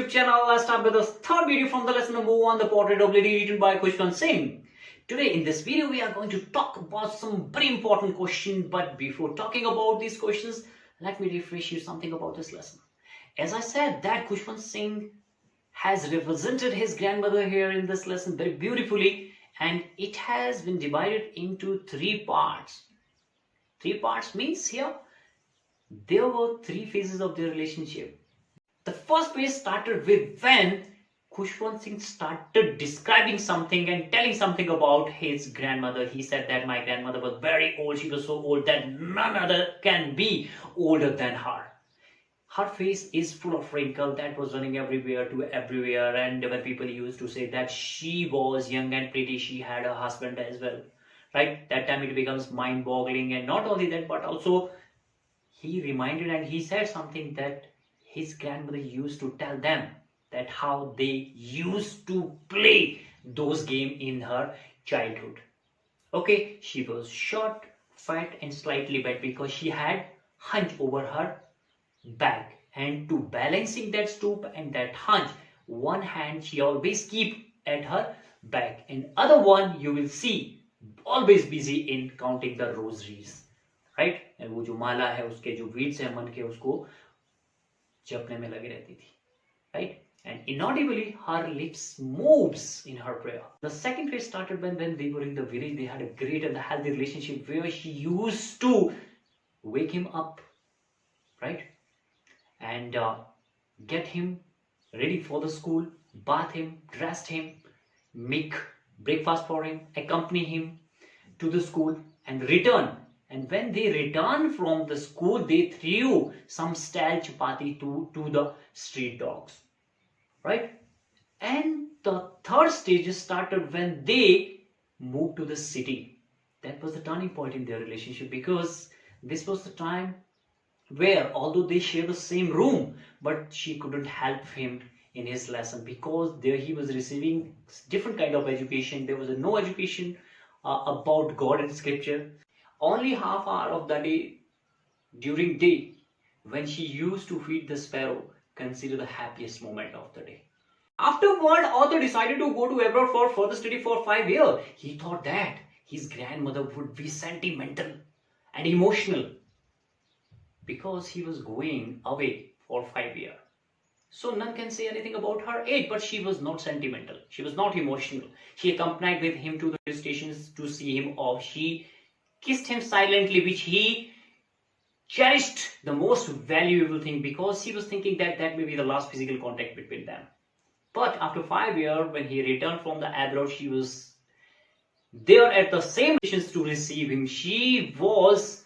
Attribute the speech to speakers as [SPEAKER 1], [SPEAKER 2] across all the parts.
[SPEAKER 1] YouTube channel. Let's start with the third video from the lesson number 1, the portrait of Lady written by Khushwant Singh. Today in this video we are going to talk about some very important questions, but before talking about these questions, let me refresh you something about this lesson. As I said that Khushwant Singh has represented his grandmother here in this lesson very beautifully, and it has been divided into 3 parts. 3 parts means here there were 3 phases of their relationship. The first phase started with when Khushwant Singh started describing something and telling something about his grandmother. He said that my grandmother was very old. She was so old that none other can be older than her. Her face is full of wrinkles that was running everywhere to everywhere, and when people used to say that she was young and pretty, she had a husband as well. Right? That time it becomes mind-boggling, and not only that, but also he reminded and he said something that his grandmother used to tell them that how they used to play those games in her childhood. Okay, she was short, fat and slightly bent because she had hunch over her back, and to balancing that stoop and that hunch, one hand she always keep at her back and other one you will see always busy in counting the rosaries, right? And वो जो माला है उसके जो beads है मन के उसको जपने में लगी रहती थी, right? And inaudibly her lips moves in her prayer. The second phase started when they were in the village. They had a great and healthy relationship where she used to wake him up, right? And get him ready for the school, bath him, dress him, make breakfast for him, accompany him to the school and return. And when they returned from the school, they threw some stale chapati to the street dogs, right? And the third stage started when they moved to the city. That was the turning point in their relationship, because this was the time where, although they share the same room, but she couldn't help him in his lesson because there he was receiving different kind of education. There was no education about God and scripture. Only half hour of the day during day when she used to feed the sparrow considered the happiest moment of the day. Afterward, author decided to go to abroad for further study for 5 years. He thought that his grandmother would be sentimental and emotional because he was going away for 5 years. So none can say anything about her age, but she was not sentimental. She was not emotional. She accompanied with him to the hill stations to see him off. She kissed him silently, which he cherished the most valuable thing because he was thinking that that may be the last physical contact between them. But after 5 years, when he returned from the abroad, she was there at the same stations to receive him. She was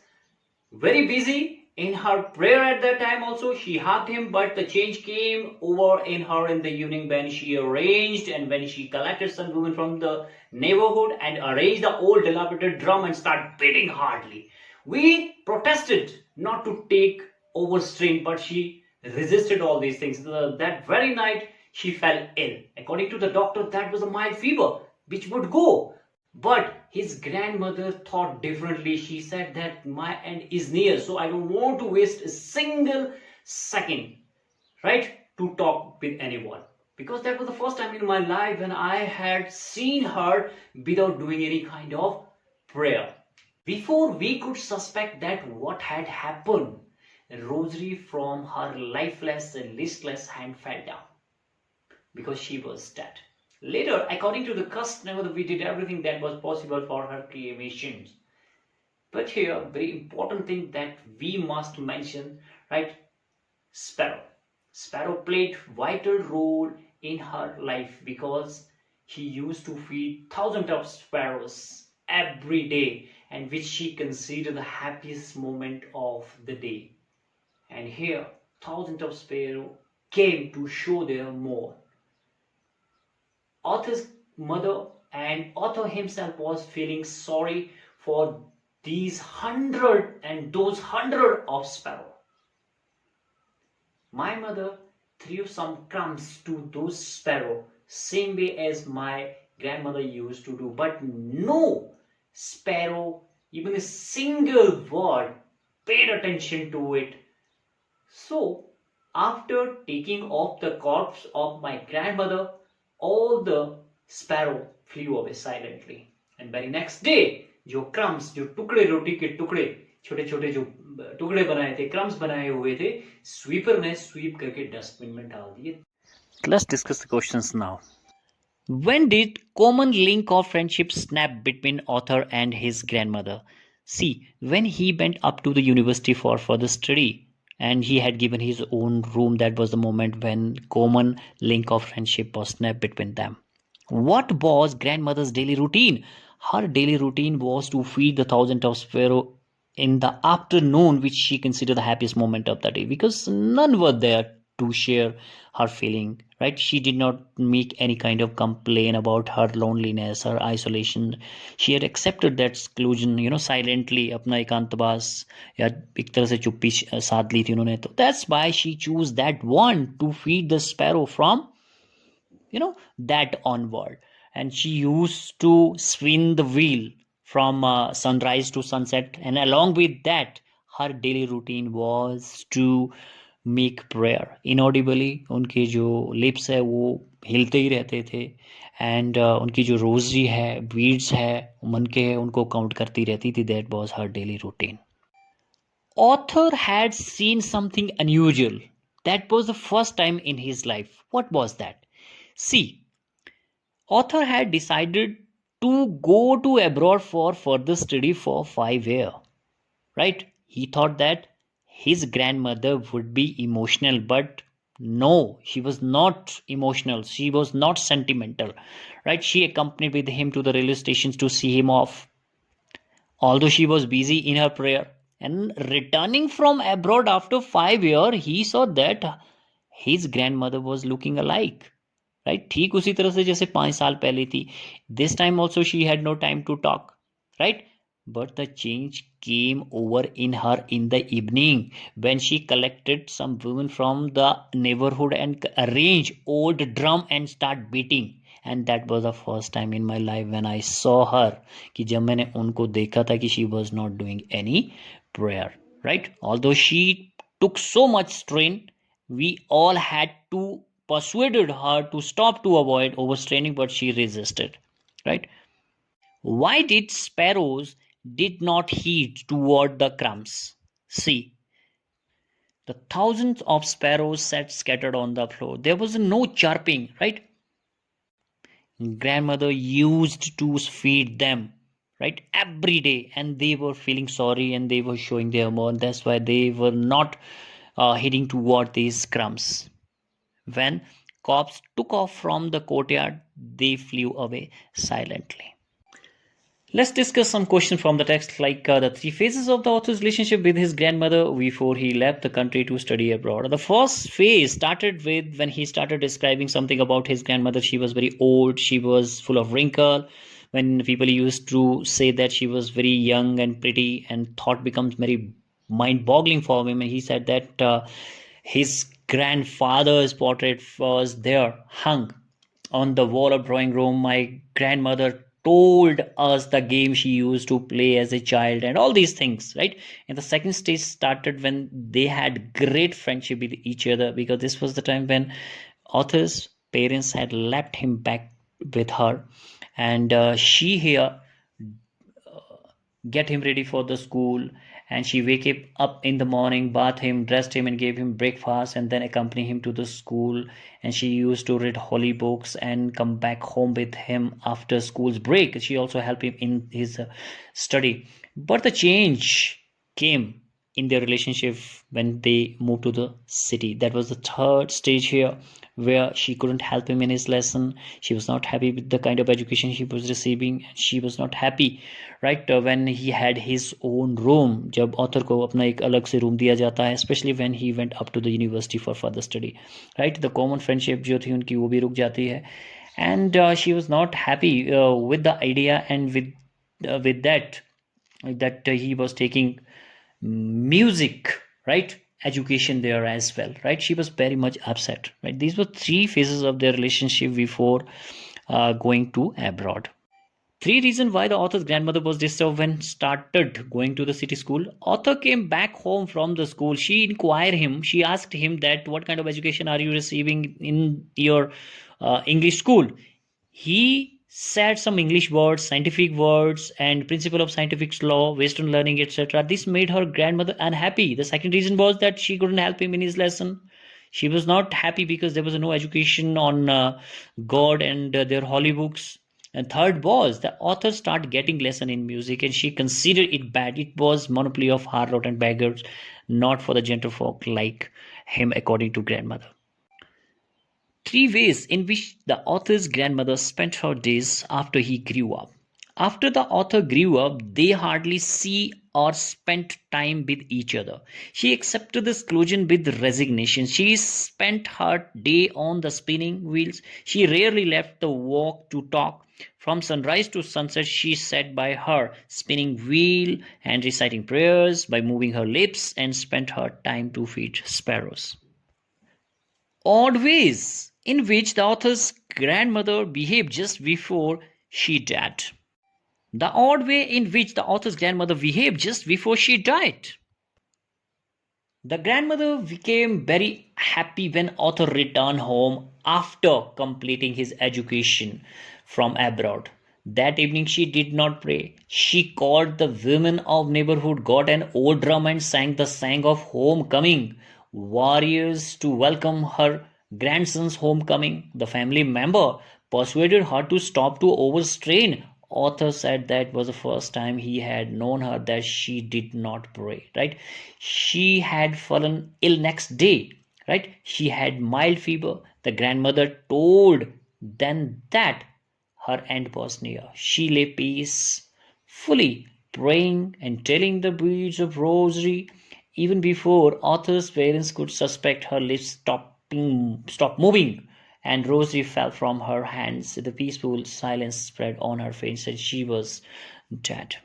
[SPEAKER 1] very busy in her prayer at that time also. She hugged him, but the change came over in her in the evening when she arranged and when she collected some women from the neighborhood and arranged the old dilapidated drum and started beating hardly. We protested not to take overstrain, but she resisted all these things. That very night she fell ill. According to the doctor, that was a mild fever which would go. But his grandmother thought differently. She said that my end is near, so I don't want to waste a single second, right, to talk with anyone. Because that was the first time in my life when I had seen her without doing any kind of prayer. Before we could suspect that what had happened, a rosary from her lifeless and listless hand fell down because she was dead. Later, according to the custom, we did everything that was possible for her cremation. But here, very important thing that we must mention, right? Sparrow. Sparrow played vital role in her life because she used to feed thousands of sparrows every day, and which she considered the happiest moment of the day. And here, thousands of sparrows came to show their more. Author's mother and author himself was feeling sorry for these hundred of sparrows. My mother threw some crumbs to those sparrows, same way as my grandmother used to do, but no sparrow, even a single word, paid attention to it. So After taking off the corpse of my grandmother, all the sparrow flew away silently. And very next day, जो crumbs, जो टुकड़े रोटी के टुकड़े, छोटे छोटे जो टुकड़े बनाए थे, crumbs बनाए हुए थे, स्वीपर ने स्वीप करके डस्टबिन में डाल दिए. Let's discuss the questions now. When did common link of friendship snap between author and his grandmother? See, when he went up to the university for further study and he had given his own room, that was the moment when common link of friendship was snapped between them. What was grandmother's daily routine? Her daily routine was to feed the thousand of sparrow in the afternoon, which she considered the happiest moment of the day because none were there to share her feeling, right? She did not make any kind of complaint about her loneliness, her isolation. She had accepted that exclusion, silently अपना एकांतवास या एक तरह से चुप्पी साध ली थी उन्होंने. तो that's why she chose that one to feed the sparrow from that onward. And she used to spin the wheel from sunrise to sunset, and along with that her daily routine was to make prayer inaudibly. उनके जो lips है वो हिलते ही रहते थे. And उनकी जो rosary है, बीड्स है, मन के है, उनको काउंट करती रहती थी. That was her daily routine. Author had seen something unusual. That was the first time in his life. What was that? See, author had decided to go to abroad for further study for 5 years, right? He thought that his grandmother would be emotional, but no, she was not emotional. She was not sentimental, right? She accompanied with him to the railway stations to see him off, although she was busy in her prayer. And returning from abroad after 5 years, he saw that his grandmother was looking alike. Right, ठीक उसी तरह से जैसे 5 साल पहले थी. This time also she had no time to talk, right? But the change came over in her in the evening when she collected some women from the neighborhood and arranged old drum and start beating. And that was the first time in my life when I saw her कि जब मैंने उनको देखा था कि she was not doing any prayer, right? Although she took so much strain, we all had to persuaded her to stop to avoid overstraining, but she resisted, right? Why did sparrows did not heed toward the crumbs? See, the thousands of sparrows sat scattered on the floor. There was no chirping, right? Grandmother used to feed them, right, every day, and they were feeling sorry and they were showing their more. That's why they were not heading toward these crumbs. When cops took off from the courtyard, they flew away silently. Let's discuss some questions from the text, like the 3 phases of the author's relationship with his grandmother before he left the country to study abroad. The first phase started with when he started describing something about his grandmother. She was very old, she was full of wrinkle. When people used to say that she was very young and pretty, and thought becomes very mind-boggling for him, and he said that his grandfather's portrait was there hung on the wall of drawing room. My grandmother told us the game she used to play as a child and all these things, right? And the second stage started when they had great friendship with each other, because this was the time when author's parents had left him back with her, and she here get him ready for the school, and she wake him up in the morning, bath him, dressed him, and gave him breakfast, and then accompany him to the school. And she used to read holy books and come back home with him after school's break. She also helped him in his study. But the change came in their relationship when they moved to the city. That was the third stage here, where she couldn't help him in his lesson. She was not happy with the kind of education she was receiving. She was not happy, right, when he had his own room. जब author को अपना एक अलग से room दिया जाता है, especially when he went up to the university for further study, right? The common friendship जो थी उनकी वो भी रुक जाती है. And she was not happy with the idea, and with that he was taking music, right, education there as well, right? She was very much upset, right? These were 3 phases of their relationship before going to abroad. Three reasons why the author's grandmother was disturbed when started going to the city school. Author came back home from the school. She inquired him. She asked him that what kind of education are you receiving in your English school. He said some English words, scientific words, and principle of scientific law, Western learning, etc. This made her grandmother unhappy. The second reason was that she couldn't help him in his lesson. She was not happy because there was no education on God and their holy books. And third was the author started getting lesson in music, and she considered it bad. It was monopoly of harlot and beggars, not for the gentlefolk like him, according to grandmother. Three ways in which the author's grandmother spent her days after he grew up. After the author grew up, they hardly see or spent time with each other. She accepted this exclusion with resignation. She spent her day on the spinning wheels. She rarely left the walk to talk. From sunrise to sunset, she sat by her spinning wheel and reciting prayers by moving her lips and spent her time to feed sparrows. Odd ways in which the author's grandmother behaved just before she died. The odd way in which the author's grandmother behaved just before she died. The grandmother became very happy when author returned home after completing his education from abroad. That evening she did not pray. She called the women of neighborhood, got an old drum and sang the song of homecoming. Warriors to welcome her grandson's homecoming. The family member persuaded her to stop to overstrain. Author said that was the first time he had known her that she did not pray, right? She had fallen ill next day, right? She had mild fever. The grandmother told then that her end was near. She lay peacefully, praying and telling the beads of rosary. Even before author's parents could suspect, her lips stopped moving, and rosary fell from her hands. The peaceful silence spread on her face, and she was dead.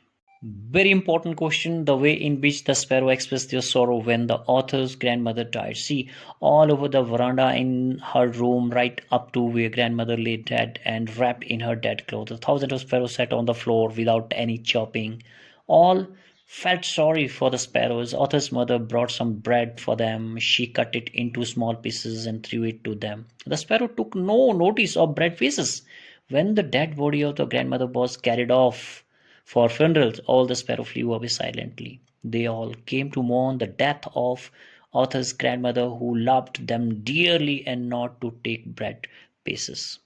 [SPEAKER 1] Very important question, the way in which the sparrow expressed their sorrow when the author's grandmother died. See, all over the veranda in her room, right up to where grandmother lay dead and wrapped in her dead clothes. Thousands of sparrows sat on the floor without any chirping. All felt sorry for the sparrows. Author's mother brought some bread for them. She cut it into small pieces and threw it to them. The sparrow took no notice of bread pieces. When the dead body of the grandmother was carried off for funerals, all the sparrows flew away silently. They all came to mourn the death of Arthur's grandmother, who loved them dearly and not to take bread pieces.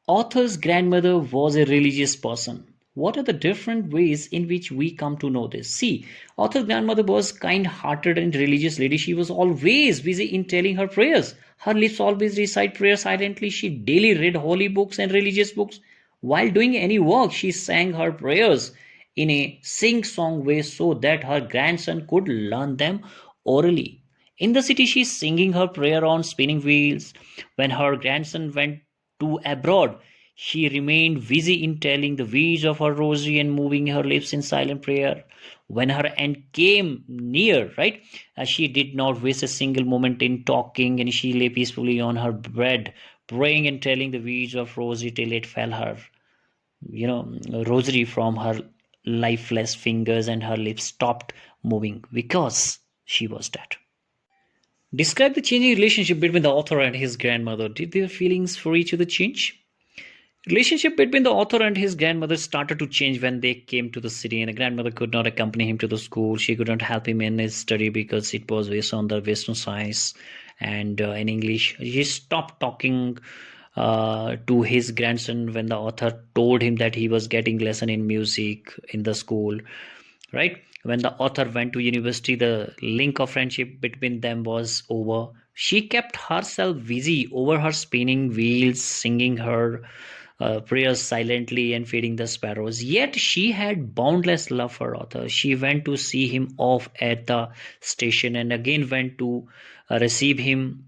[SPEAKER 1] Arthur's grandmother was a religious person. What are the different ways in which we come to know this? See, Arthur's grandmother was kind-hearted and religious lady. She was always busy in telling her prayers. Her lips always recite prayer silently. She daily read holy books and religious books. While doing any work, she sang her prayers in a sing-song way so that her grandson could learn them orally. In the city, she's singing her prayer on spinning wheels. When her grandson went to abroad, she remained busy in telling the words of her rosary and moving her lips in silent prayer. When her end came near, right, she did not waste a single moment in talking, and she lay peacefully on her bed, praying and telling the words of rosary till it fell her, rosary from her lifeless fingers, and her lips stopped moving because she was dead. Describe the changing relationship between the author and his grandmother. Did their feelings for each other change? Relationship between the author and his grandmother started to change when they came to the city, and the grandmother could not accompany him to the school. She couldn't help him in his study because it was based on the Western science and in English. She stopped talking to his grandson when the author told him that he was getting lesson in music in the school, right? When the author went to university, the link of friendship between them was over. She kept herself busy over her spinning wheels, singing her prayers silently and feeding the sparrows. Yet she had boundless love for Arthur. She went to see him off at the station and again went to receive him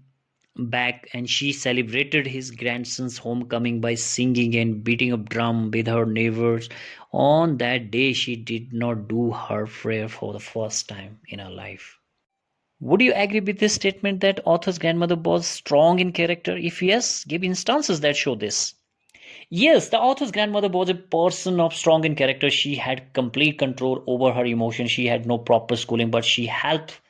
[SPEAKER 1] back, and she celebrated his grandson's homecoming by singing and beating a drum with her neighbors. On that day, she did not do her prayer for the first time in her life. Would you agree with this statement that author's grandmother was strong in character? If yes, give instances that show this. Yes, the author's grandmother was a person of strong in character. She had complete control over her emotions. She had no proper schooling, but she helped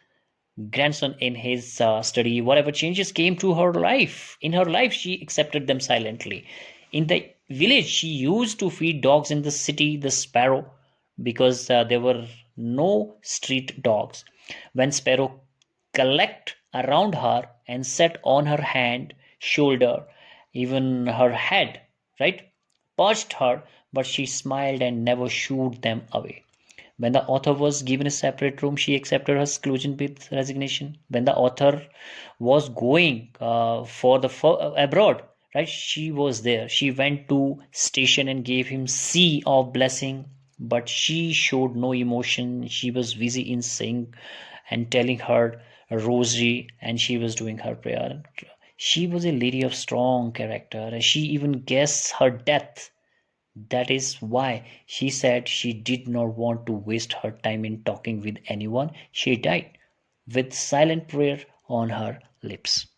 [SPEAKER 1] grandson in his study. Whatever changes came to her life, in her life, she accepted them silently. In the village, she used to feed dogs. In the city, the sparrow, because there were no street dogs. When sparrow collect around her and sat on her hand, shoulder, even her head, right, perched her, but she smiled and never shooed them away. When the author was given a separate room, she accepted her seclusion with resignation. When the author was going for the abroad, right, she was there. She went to station and gave him sea of blessing, but she showed no emotion. She was busy in saying and telling her rosary, and she was doing her prayer. She was a lady of strong character. She even guessed her death. That is why she said she did not want to waste her time in talking with anyone. She died with silent prayer on her lips.